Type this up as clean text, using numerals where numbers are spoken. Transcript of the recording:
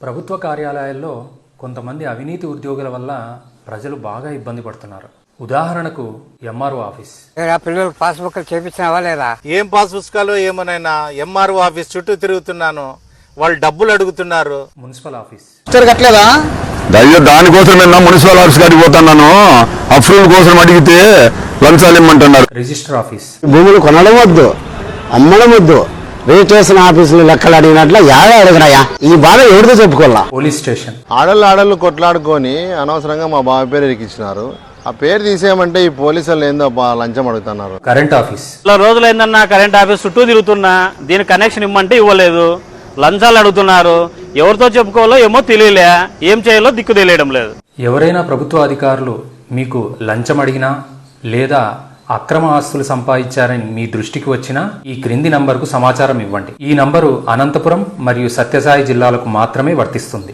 ప్రభుత్వ కార్యాలయాల్లో కొంతమంది అవినీతి ఉద్యోగుల వల్ల ప్రజలు బాగా ఇబ్బంది పడుతున్నారు. ఉదాహరణకు ఎంఆర్ఓ ఆఫీస్. పిల్లలకు పాస్ బుక్ చేపించినావా లేదా? ఏం పాస్ పుస్తకాలు ఏమోనైనా ఎంఆర్ఓ ఆఫీస్ చుట్టూ తిరుగుతున్నాను, వాళ్ళు డబ్బులు అడుగుతున్నారు. మున్సిపల్ ఆఫీస్ కట్టలేదా? అయ్యో దానికోసం నేను మున్సిపల్ ఆఫీస్ కాడికి పోతున్నాను. అప్రూవల్ కోసం అడిగితే లంచాలు ఇమ్మంటున్నారు. Register office. భూములు కొనడం వద్దు, అమ్మడం వద్దు, రిజిస్ట్రేషన్ ఆఫీసులు లెక్కలు అడిగినట్ల యాడ అడగరాయా? ఈ బాధ ఎవరితో చెప్పుకోవాలా? Police station. ఆడళ్ళు కొట్లాడుకొని అనవసరంగా మా బావ పేరు ఇరికిచ్చినారు. ఆ పేరు తీసేయమంటే ఈ పోలీసులు ఏందో లంచం అడుగుతున్నారు. Current office. రోజులైందన్నా కరెంట్ ఆఫీస్ చుట్టూ తిరుగుతున్నా, దీని కనెక్షన్ ఇమ్మంటే ఇవ్వలేదు, లంచాలు అడుగుతున్నారు. ఎవరితో చెప్పుకోవాలో ఏమో తెలియలే, ఏం చేయాలో దిక్కు తెలియడం లేదు. ఎవరైనా ప్రభుత్వ అధికారులు మీకు లంచం అడిగినా లేదా అక్రమ ఆస్తులు సంపాదించారని మీ దృష్టికి వచ్చినా ఈ క్రింది నంబర్కు సమాచారం ఇవ్వండి. ఈ నంబరు అనంతపురం మరియు సత్యసాయి జిల్లాలకు మాత్రమే వర్తిస్తుంది.